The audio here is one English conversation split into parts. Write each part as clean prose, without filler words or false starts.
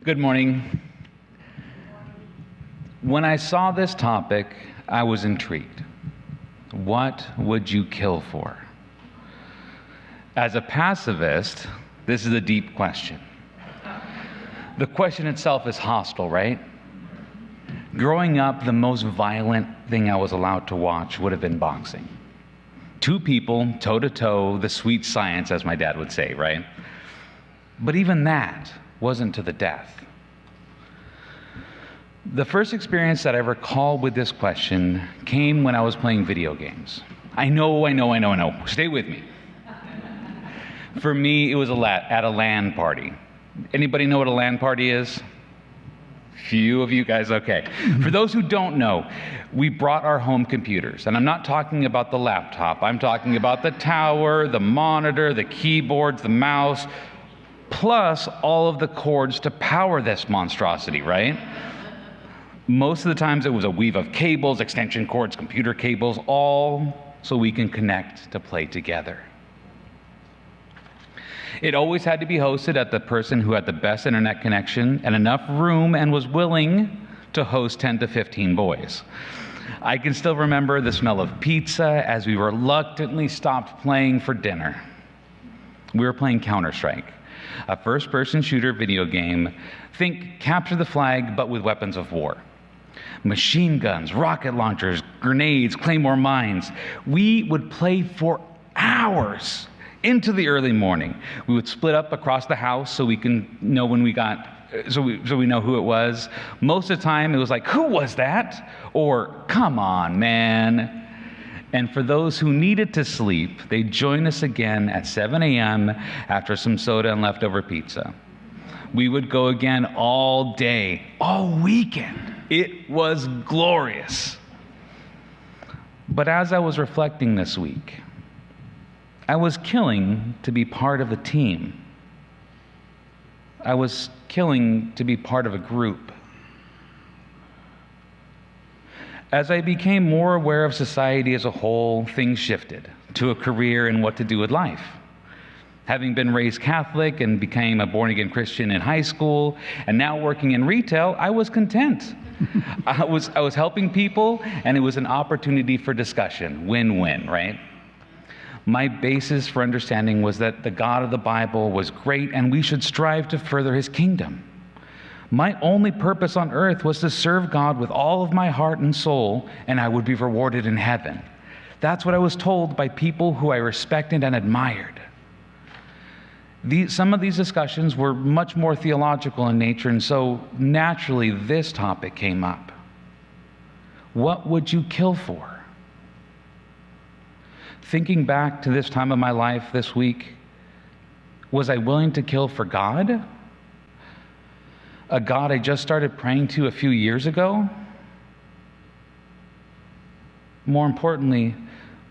Good morning. When I saw this topic, I was intrigued. What would you kill for? As a pacifist, this is a deep question. The question itself is hostile, right? Growing up, the most violent thing I was allowed to watch would have been boxing. Two people, toe-to-toe, the sweet science, as my dad would say, right? But even that wasn't to the death. The first experience that I recall with this question came when I was playing video games. I know. Stay with me. For me, it was at a LAN party. Anybody know what a LAN party is? Few of you guys, okay. For those who don't know, we brought our home computers. And I'm not talking about the laptop. I'm talking about the tower, the monitor, the keyboards, the mouse, plus all of the cords to power this monstrosity, right? Most of the times it was a weave of cables, extension cords, computer cables, all so we can connect to play together. It always had to be hosted at the person who had the best internet connection and enough room and was willing to host 10 to 15 boys. I can still remember the smell of pizza as we reluctantly stopped playing for dinner. We were playing Counter-Strike, a first-person shooter video game. Think Capture the Flag, but with weapons of war. Machine guns, rocket launchers, grenades, claymore mines. We would play for hours into the early morning. We would split up across the house so we can know when we got, so we know who it was. Most of the time it was like, who was that? Or, come on, man. And for those who needed to sleep, they'd join us again at 7 a.m. after some soda and leftover pizza. We would go again all day, all weekend. It was glorious. But as I was reflecting this week, I was killing to be part of a team. I was killing to be part of a group. As I became more aware of society as a whole, things shifted to a career and what to do with life. Having been raised Catholic and became a born-again Christian in high school, and now working in retail, I was content. I was helping people, and it was an opportunity for discussion. Win-win, right? My basis for understanding was that the God of the Bible was great, and we should strive to further his kingdom. My only purpose on earth was to serve God with all of my heart and soul, and I would be rewarded in heaven. That's what I was told by people who I respected and admired. Some of these discussions were much more theological in nature, and so naturally this topic came up. What would you kill for? Thinking back to this time of my life this week, was I willing to kill for God? A God I just started praying to a few years ago? More importantly,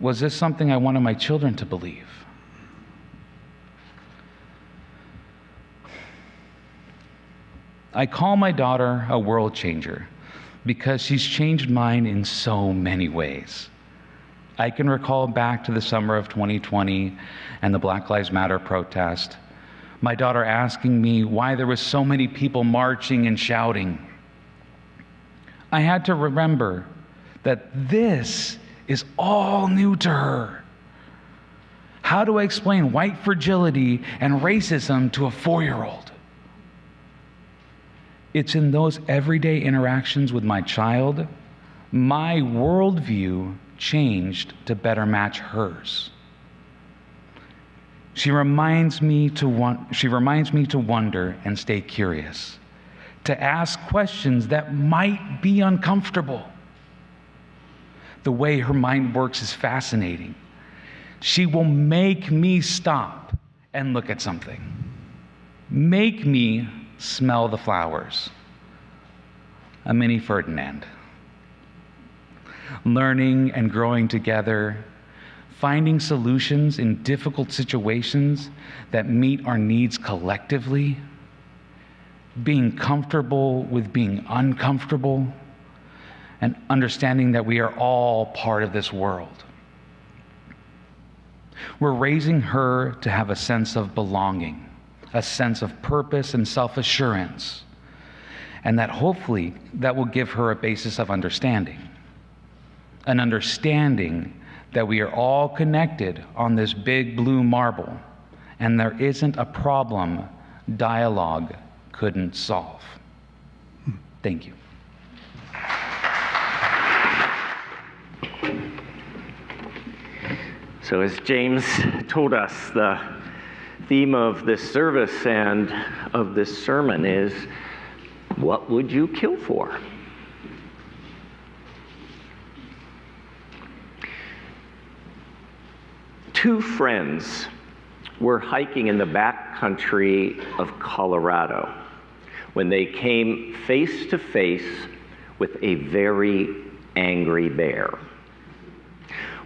was this something I wanted my children to believe? I call my daughter a world changer because she's changed mine in so many ways. I can recall back to the summer of 2020 and the Black Lives Matter protest, my daughter asking me why there were so many people marching and shouting. I had to remember that this is all new to her. How do I explain white fragility and racism to a 4-year-old? It's in those everyday interactions with my child, my worldview changed to better match hers. She reminds me to wonder and stay curious, to ask questions that might be uncomfortable. The way her mind works is fascinating. She will make me stop and look at something. Make me smell the flowers. A mini Ferdinand. Learning and growing together, finding solutions in difficult situations that meet our needs collectively, being comfortable with being uncomfortable, and understanding that we are all part of this world. We're raising her to have a sense of belonging, a sense of purpose and self-assurance, and that hopefully that will give her a basis of understanding. An understanding that we are all connected on this big blue marble, and there isn't a problem dialogue couldn't solve. Thank you. So as James told us, the theme of this service and of this sermon is, what would you kill for? Two friends were hiking in the backcountry of Colorado when they came face to face with a very angry bear.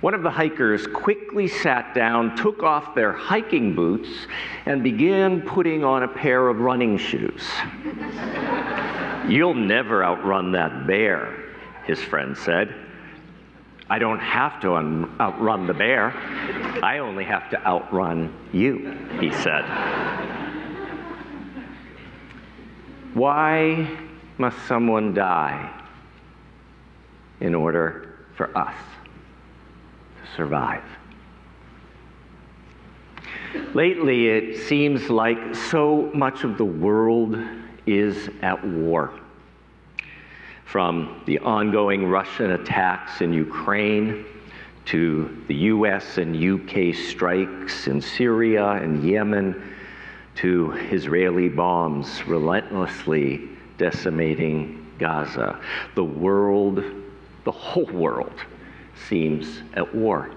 One of the hikers quickly sat down, took off their hiking boots, and began putting on a pair of running shoes. "You'll never outrun that bear," his friend said. "I don't have to outrun the bear. I only have to outrun you," he said. Why must someone die in order for us to survive? Lately, it seems like so much of the world is at war. From the ongoing Russian attacks in Ukraine to the US and UK strikes in Syria and Yemen to Israeli bombs relentlessly decimating Gaza. The world, the whole world, seems at war.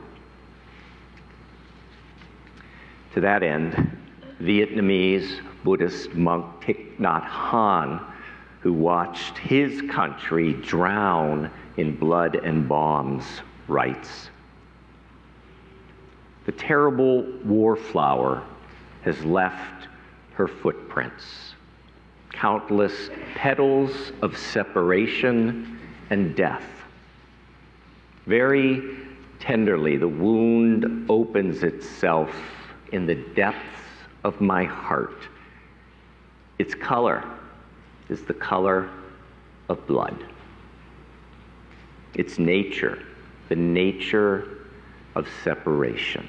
To that end, Vietnamese Buddhist monk Thich Nhat Hanh, who watched his country drown in blood and bombs, writes, "The terrible war flower has left her footprints, countless petals of separation and death. Very tenderly, the wound opens itself in the depths of my heart. Its color is the color of blood. Its nature, the nature of separation."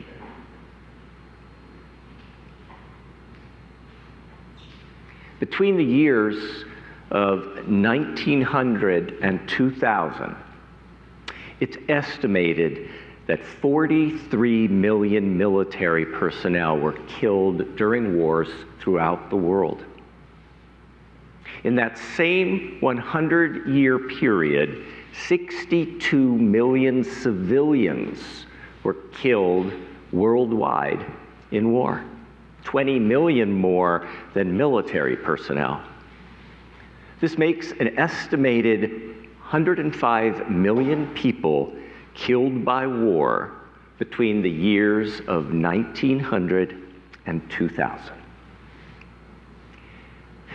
Between the years of 1900 and 2000, it's estimated that 43 million military personnel were killed during wars throughout the world. In that same 100-year period, 62 million civilians were killed worldwide in war, 20 million more than military personnel. This makes an estimated 105 million people killed by war between the years of 1900 and 2000.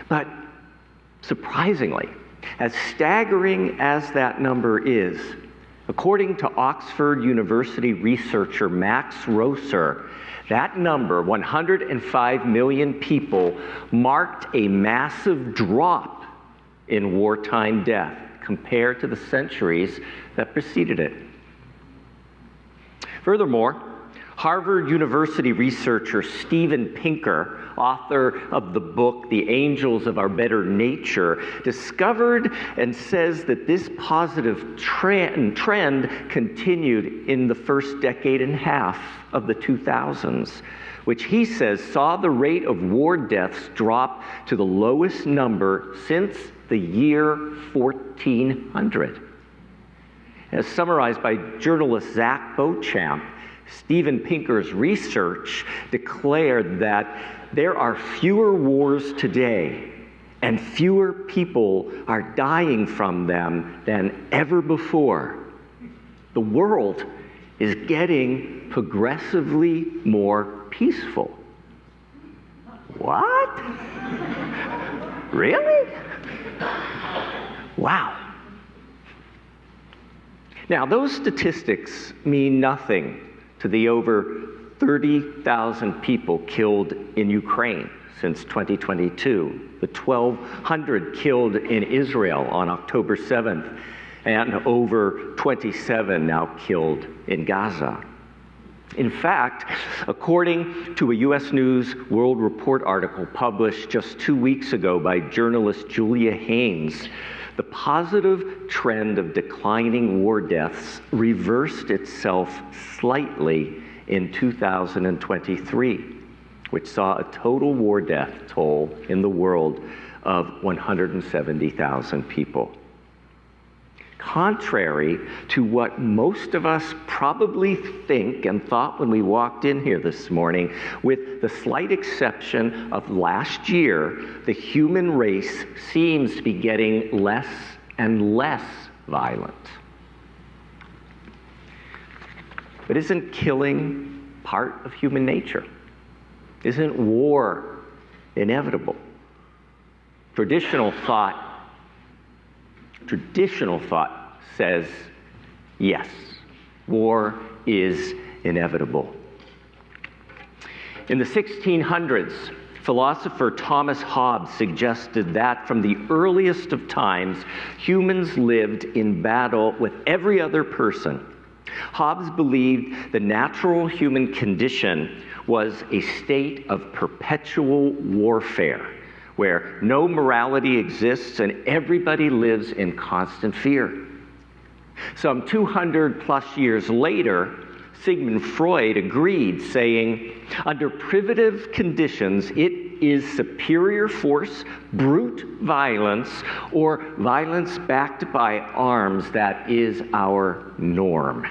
But surprisingly, as staggering as that number is, according to Oxford University researcher Max Rosser, that number, 105 million people, marked a massive drop in wartime death compared to the centuries that preceded it. Furthermore, Harvard University researcher Steven Pinker, author of the book The Angels of Our Better Nature, discovered and says that this positive trend continued in the first decade and a half of the 2000s, which he says saw the rate of war deaths drop to the lowest number since the year 1400. As summarized by journalist Zach Beauchamp, Steven Pinker's research declared that there are fewer wars today and fewer people are dying from them than ever before. The world is getting progressively more peaceful. What? Really? Wow. Now, those statistics mean nothing to the over 30,000 people killed in Ukraine since 2022, the 1,200 killed in Israel on October 7th, and over 27 now killed in Gaza. In fact, according to a U.S. News World Report article published just 2 weeks ago by journalist Julia Haynes, the positive trend of declining war deaths reversed itself slightly in 2023, which saw a total war death toll in the world of 170,000 people. Contrary to what most of us probably think and thought when we walked in here this morning, with the slight exception of last year, the human race seems to be getting less and less violent. But isn't killing part of human nature? Isn't war inevitable? Traditional thought says yes, war is inevitable. In the 1600s, philosopher Thomas Hobbes suggested that from the earliest of times, humans lived in battle with every other person. Hobbes believed the natural human condition was a state of perpetual warfare, where no morality exists and everybody lives in constant fear. Some 200 plus years later, Sigmund Freud agreed, saying, under primitive conditions, it is superior force, brute violence, or violence backed by arms that is our norm.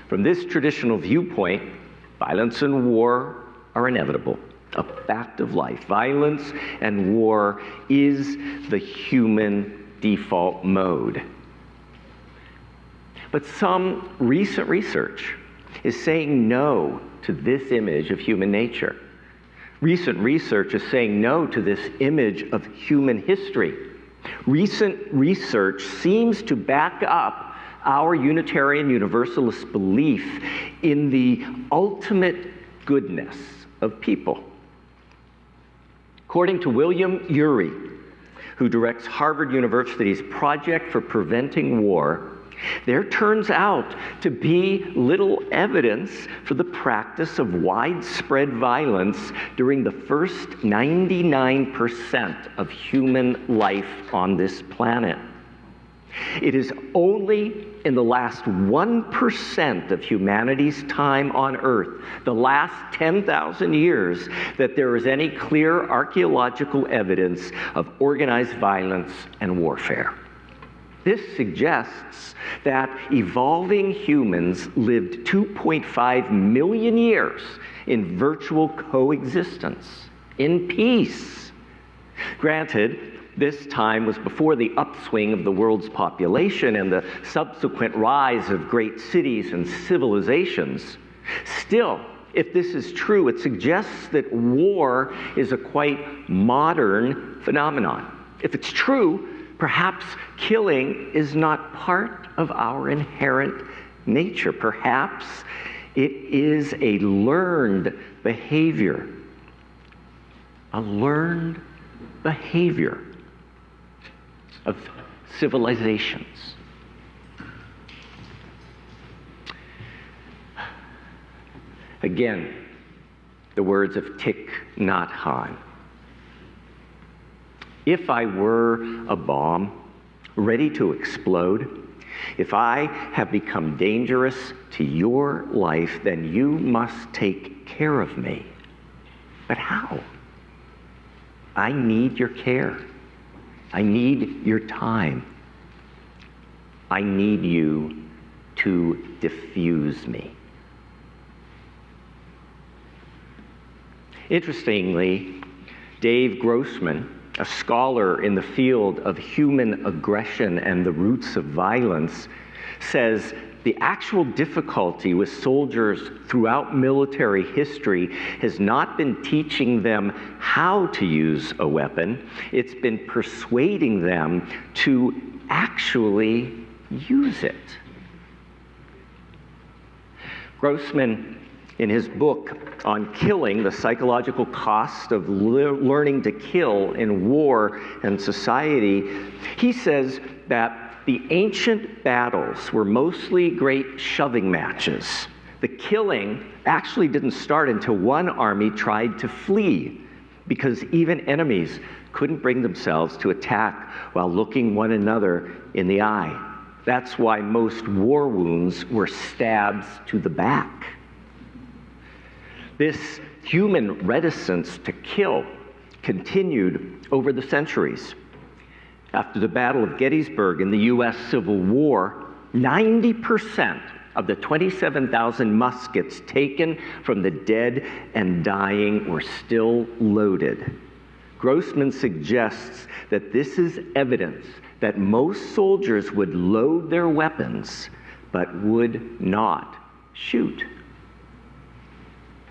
From this traditional viewpoint, violence and war are inevitable, a fact of life. Violence and war is the human default mode. But some recent research is saying no to this image of human nature. Recent research is saying no to this image of human history. Recent research seems to back up our Unitarian Universalist belief in the ultimate goodness of people. According to William Ury, who directs Harvard University's Project for Preventing War, there turns out to be little evidence for the practice of widespread violence during the first 99% of human life on this planet. It is only in the last 1% of humanity's time on Earth, the last 10,000 years, that there is any clear archaeological evidence of organized violence and warfare. This suggests that evolving humans lived 2.5 million years in virtual coexistence, in peace. Granted, this time was before the upswing of the world's population and the subsequent rise of great cities and civilizations. Still, if this is true, it suggests that war is a quite modern phenomenon. If it's true, perhaps killing is not part of our inherent nature. Perhaps it is a learned behavior. A learned behavior of civilizations. Again, the words of Thich Nhat Hanh. If I were a bomb ready to explode, if I have become dangerous to your life, then you must take care of me. But how? I need your care. I need your time. I need you to diffuse me. Interestingly, Dave Grossman, a scholar in the field of human aggression and the roots of violence, says the actual difficulty with soldiers throughout military history has not been teaching them how to use a weapon, it's been persuading them to actually use it. Grossman In his book on killing, the psychological cost of learning to kill in war and society, he says that the ancient battles were mostly great shoving matches. The killing actually didn't start until one army tried to flee, because even enemies couldn't bring themselves to attack while looking one another in the eye. That's why most war wounds were stabs to the back. This human reticence to kill continued over the centuries. After the Battle of Gettysburg in the U.S. Civil War, 90% of the 27,000 muskets taken from the dead and dying were still loaded. Grossman suggests that this is evidence that most soldiers would load their weapons, but would not shoot.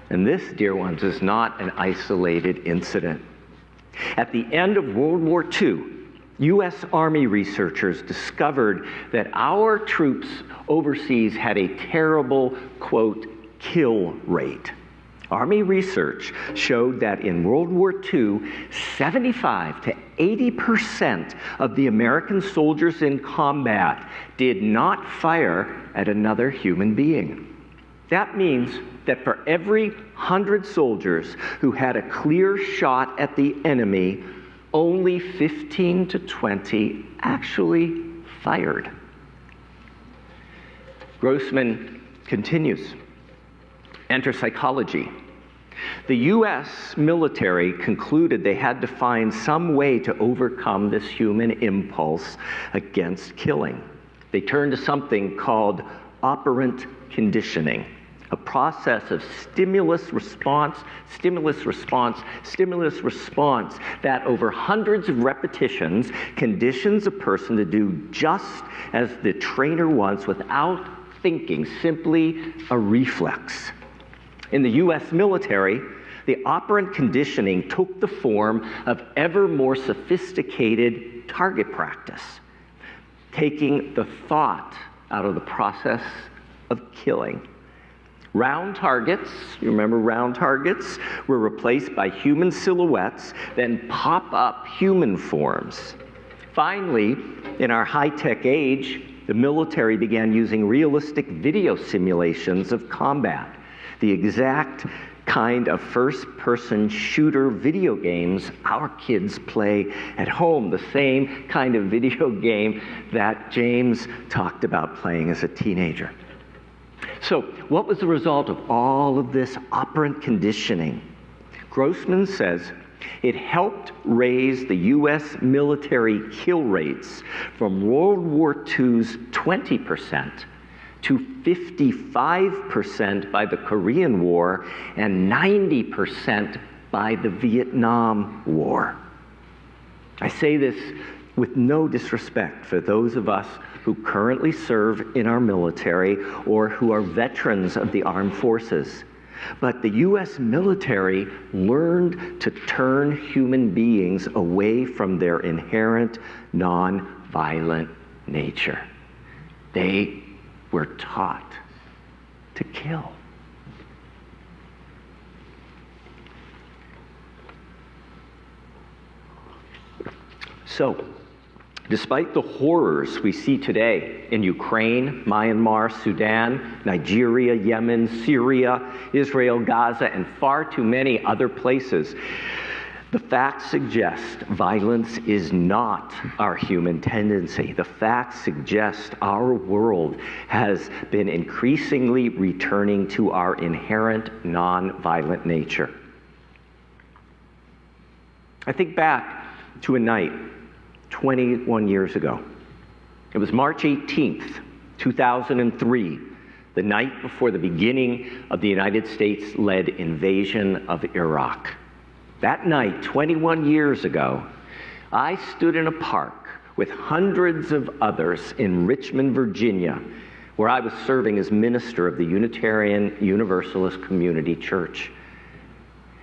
And this, dear ones, is not an isolated incident. At the end of World War II, U.S. Army researchers discovered that our troops overseas had a terrible, quote, kill rate. Army research showed that in World War II, 75 to 80% of the American soldiers in combat did not fire at another human being. That means that for every 100 soldiers who had a clear shot at the enemy, only 15 to 20 actually fired. Grossman continues. Enter psychology. The U.S. military concluded they had to find some way to overcome this human impulse against killing. They turned to something called operant conditioning, a process of stimulus response, that over hundreds of repetitions conditions a person to do just as the trainer wants without thinking, simply a reflex. In the U.S. military, the operant conditioning took the form of ever more sophisticated target practice, taking the thought out of the process of killing. Round targets, you remember round targets, were replaced by human silhouettes, then pop-up human forms. Finally, in our high-tech age, the military began using realistic video simulations of combat, the exact kind of first-person shooter video games our kids play at home, the same kind of video game that James talked about playing as a teenager. So, what was the result of all of this operant conditioning? Grossman says it helped raise the U.S. military kill rates from World War II's 20% to 55% by the Korean War and 90% by the Vietnam War. I say this with no disrespect for those of us who currently serve in our military or who are veterans of the armed forces. But the U.S. military learned to turn human beings away from their inherent non-violent nature. They were taught to kill. So, despite the horrors we see today in Ukraine, Myanmar, Sudan, Nigeria, Yemen, Syria, Israel, Gaza, and far too many other places, the facts suggest violence is not our human tendency. The facts suggest our world has been increasingly returning to our inherent non-violent nature. I think back to a night 21 years ago. It was March 18th, 2003, the night before the beginning of the United States-led invasion of Iraq. That night, 21 years ago, I stood in a park with hundreds of others in Richmond, Virginia, where I was serving as minister of the Unitarian Universalist Community Church.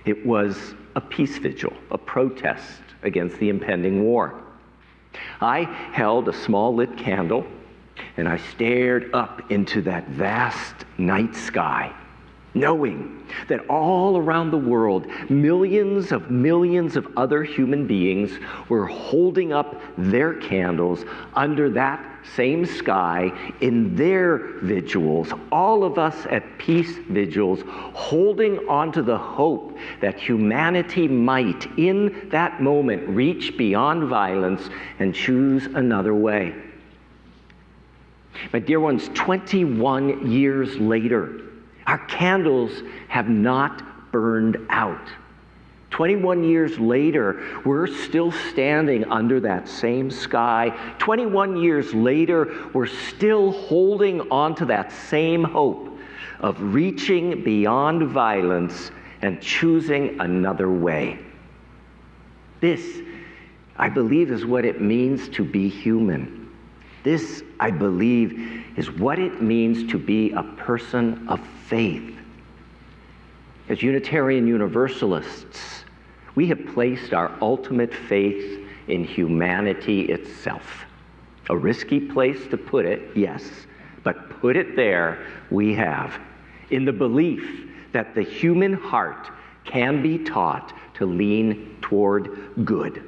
It was a peace vigil, a protest against the impending war. I held a small lit candle, and I stared up into that vast night sky. knowing that all around the world, millions of other human beings were holding up their candles under that same sky in their vigils, all of us at peace vigils, holding on to the hope that humanity might, in that moment, reach beyond violence and choose another way. My dear ones, 21 years later, our candles have not burned out. 21 years later, we're still standing under that same sky. 21 years later, we're still holding on to that same hope of reaching beyond violence and choosing another way. This, I believe, is what it means to be human. This, I believe, is what it means to be a person of faith. As Unitarian Universalists, we have placed our ultimate faith in humanity itself. A risky place to put it, yes, but put it there we have, in the belief that the human heart can be taught to lean toward good.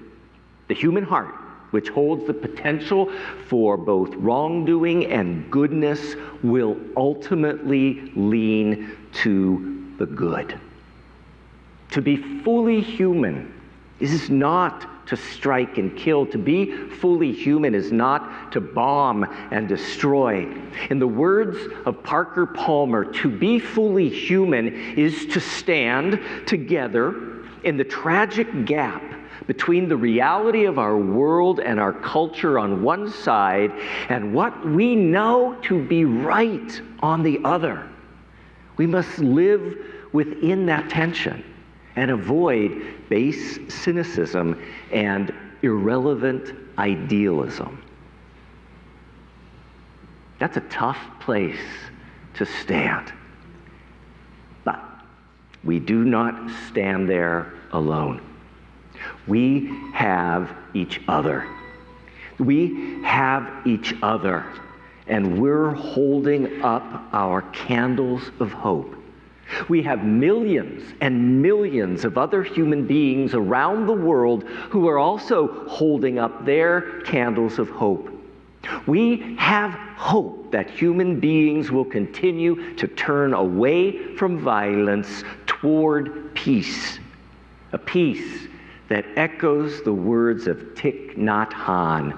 The human heart, which holds the potential for both wrongdoing and goodness, will ultimately lean to the good. To be fully human is not to strike and kill. To be fully human is not to bomb and destroy. In the words of Parker Palmer, to be fully human is to stand together in the tragic gap between the reality of our world and our culture on one side and what we know to be right on the other. We must live within that tension and avoid base cynicism and irrelevant idealism. That's a tough place to stand. But we do not stand there alone. We have each other. We have each other, and we're holding up our candles of hope. We have millions and millions of other human beings around the world who are also holding up their candles of hope. We have hope that human beings will continue to turn away from violence toward peace, a peace that echoes the words of Thich Nhat Hanh.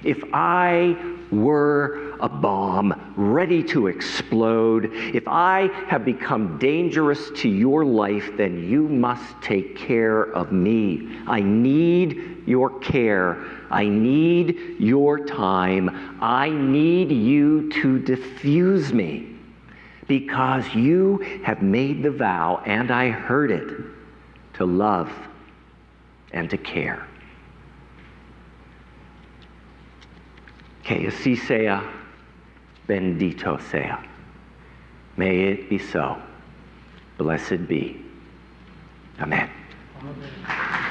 If I were a bomb ready to explode, if I have become dangerous to your life, then you must take care of me. I need your care. I need your time. I need you to diffuse me because you have made the vow, and I heard it, to love and to care. Que así sea, bendito sea. May it be so. Blessed be. Amen. Amen.